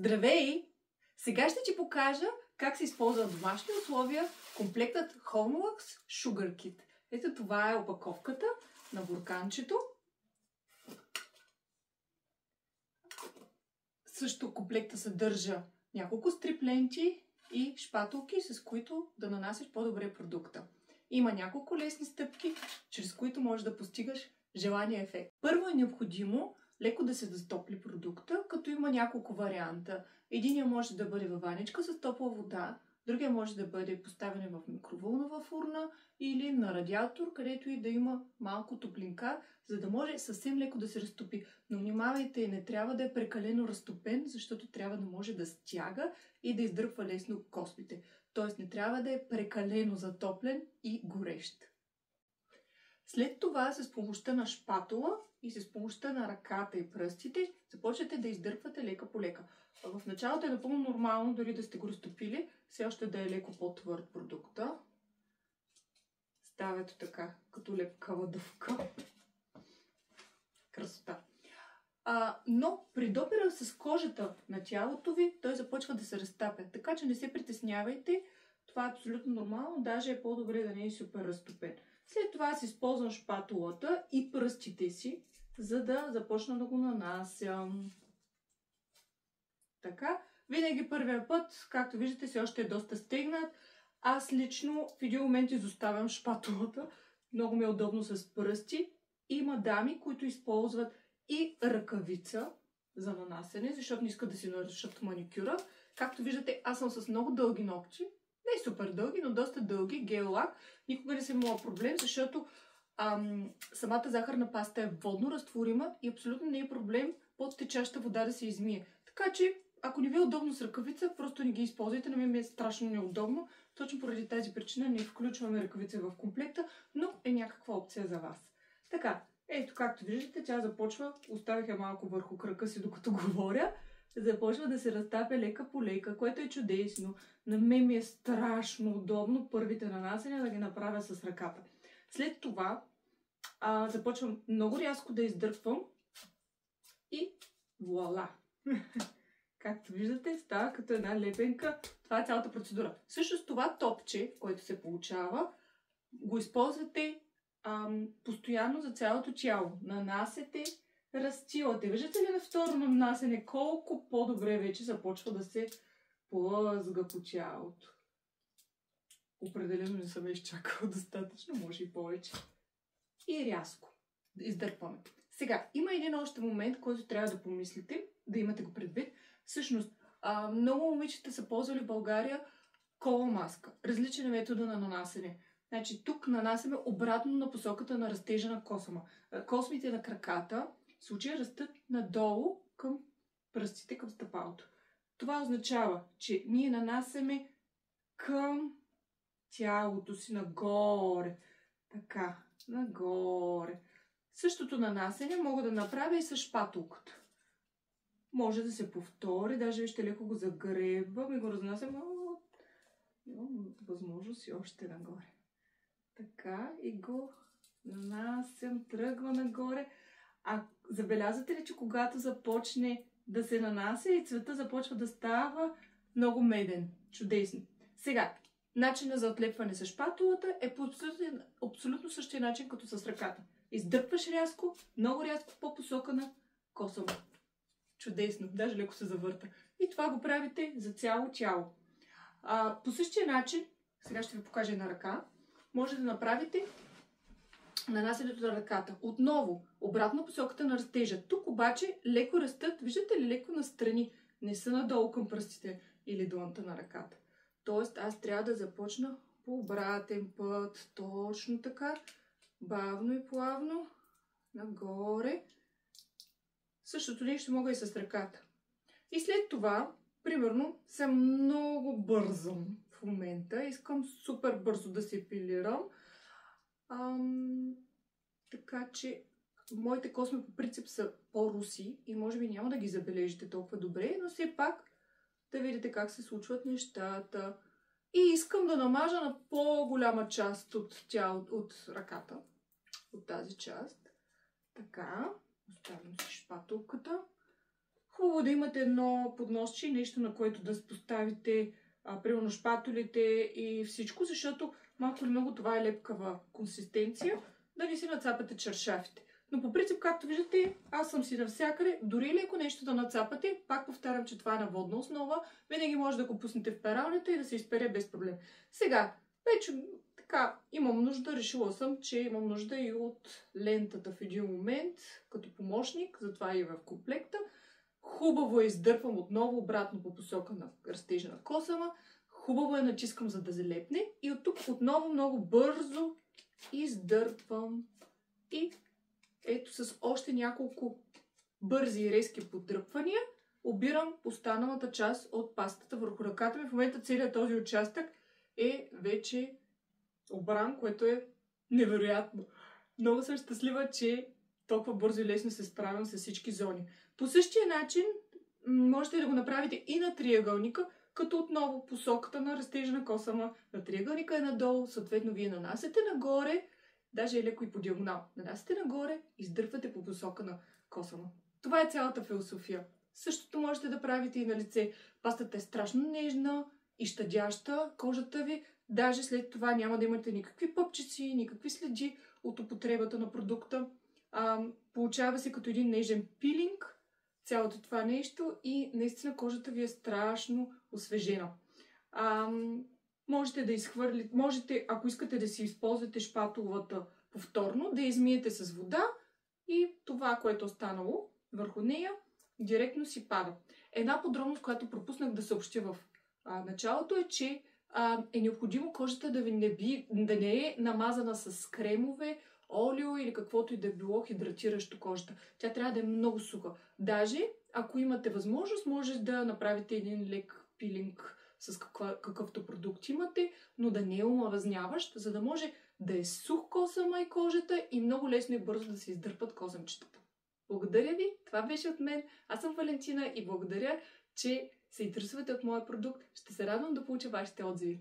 Здравей! Сега ще ти покажа как се използва в домашни условия комплектът Homelux Sugar Kit. Ето това е опаковката на бурканчето. Също комплекта съдържа няколко стрипленти и шпатулки, с които да нанасяш по-добре продукта. Има няколко лесни стъпки, чрез които можеш да постигаш желания ефект. Първо е необходимо леко да се затопли продукта, като има няколко варианта. Единият може да бъде във ваничка с топла вода, другия може да бъде поставен в микровълнова фурна или на радиатор, където и да има малко топлинка, за да може съвсем леко да се разтопи. Но внимавайте, не трябва да е прекалено разтопен, защото трябва да може да стяга и да издърпва лесно космите. Тоест не трябва да е прекалено затоплен и горещ. След това с помощта на шпатула и с помощта на ръката и пръстите започвате да издърпвате лека по лека. В началото е напълно нормално, дори да сте го разтопили, все още да е леко по-твърд продукта. Става ето така, като лепкава дъвка. Красота! Но при допира с кожата на тялото ви, той започва да се разтапя. Така че не се притеснявайте, това е абсолютно нормално, даже е по-добре да не е супер разтопен. След това аз използвам шпатулата и пръстите си, за да започна да го нанасям. Така, винаги първия път, както виждате, все още е доста стегнат. Аз лично в един момент изоставям шпатулата. Много ми е удобно с пръсти. Има дами, които използват и ръкавица за нанасене, защото не искат да си нарушат маникюра. Както виждате, аз съм с много дълги ногти. Не супер дълги, но доста дълги, гел-лак. Никога не съм имала проблем, защото самата захарна паста е водно разтворима и абсолютно не е проблем под течаща вода да се измие. Така че, ако не ви е удобно с ръкавица, просто не ги използвайте. На мен ми е страшно неудобно. Точно поради тази причина не включваме ръкавица в комплекта, но е някаква опция за вас. Така, ето както виждате, тя започва, оставих я малко върху крака си докато говоря, започва да се разтапя лека по лека, което е чудесно. На мен ми е страшно удобно първите нанасяния да ги направя с ръката. След това започвам много рязко да издърпвам и вуала! Както виждате, става като една лепенка. Това е цялата процедура. Всъщност това топче, което се получава, го използвате постоянно за цялото тяло. Нанасете, разтилате. Виждате ли на второ нанасене колко по-добре вече започва да се плъзга по тялото? Определено не съм изчакала достатъчно, може и повече. И рязко. Издърпваме. Сега, има един още момент, който трябва да помислите, да имате го предвид. Всъщност, много момичета са ползвали в България кола маска. Различен е метода на нанасене. Значи, тук нанасяме обратно на посоката на растежа на косъма. Космите на краката в случая растат надолу към пръстите, към стъпалото. Това означава, че ние нанасяме към тялото си нагоре. Така, нагоре. Същото нанасене мога да направя и с шпатулката. Може да се повтори, даже вижте леко го загребвам и го разнасям. Имам възможност и още нагоре. Така и го нанасям, тръгва нагоре. Забелязвате ли, че когато започне да се нанася и цвета започва да става много меден? Чудесно. Сега, начинът за отлепване с шпатулата е по абсолютно същия начин като с ръката. Издърпваш рязко, много рязко по посока на косъма. Чудесно, даже леко се завърта. И това го правите за цяло тяло. По същия начин, сега ще ви покажа на ръка, може да направите нанасянето на ръката. Отново, обратно посоката на растежа. Тук обаче леко растат, виждате ли, леко настрани. Не са надолу към пръстите или длънта на ръката. Тоест аз трябва да започна по обратен път. Точно така. Бавно и плавно. Нагоре. Същото нещо мога и с ръката. И след това, примерно, съм много бързам в момента. Искам супер бързо да се епилирам. Така че моите косми по принцип са по-руси и може би няма да ги забележите толкова добре, но все пак да видите как се случват нещата. И искам да намажа на по-голяма част от ръката, от тази част. Така, оставям си шпатулката. Хубаво да имате едно подносче, нещо на което да поставите примерно шпатулите и всичко, защото малко или много това е лепкава консистенция, да не си нацапате чаршафите. Но по принцип, както виждате, аз съм си навсякъде, дори леко нещо да нацапате, пак повтарям, че това е на водна основа, винаги може да го пуснете в пералнята и да се изпере без проблем. Сега, вече така, имам нужда, решила съм, че имам нужда и от лентата в един момент, като помощник, затова и в комплекта. Хубаво е издърпвам отново обратно по посока на растежна косама. Хубаво е натискам, за да залепне. И от тук отново много бързо издърпвам. И ето с още няколко бързи и резки поддръпвания обирам останалата част от пастата върху ръката ми. В момента целият този участък е вече обран, което е невероятно. Много съм щастлива, че толкова бързо и лесно се справям с всички зони. По същия начин можете да го направите и на триъгълника, като отново посоката на растежна косама на триъгълника е надолу, съответно вие нанасяте нагоре, даже е леко и по диагонал. Нанасяте нагоре, издърпвате по посока на косама. Това е цялата философия. Същото можете да правите и на лице. Пастата е страшно нежна и щадяща кожата ви. Даже след това няма да имате никакви пъпчици, никакви следи от употребата на продукта. Получава се като един нежен пилинг цялото това нещо и наистина кожата ви е страшно освежена. Можете да изхвърлите, можете, ако искате да си използвате шпатулата повторно, да я измиете с вода и това, което е останало върху нея, директно си пада. Една подробност, която пропуснах да съобщя в началото е, че е необходимо кожата да не е намазана с кремове, олио или каквото и да е било хидратиращо кожата. Тя трябва да е много суха. Даже, ако имате възможност, може да направите един лек пилинг с какъвто продукт имате, но да не е омазняващ, за да може да е сух косъма и кожата и много лесно и бързо да се издърпат косъмчетата. Благодаря ви, това беше от мен. Аз съм Валентина и благодаря, че се интересувате от моя продукт. Ще се радвам да получа вашите отзиви.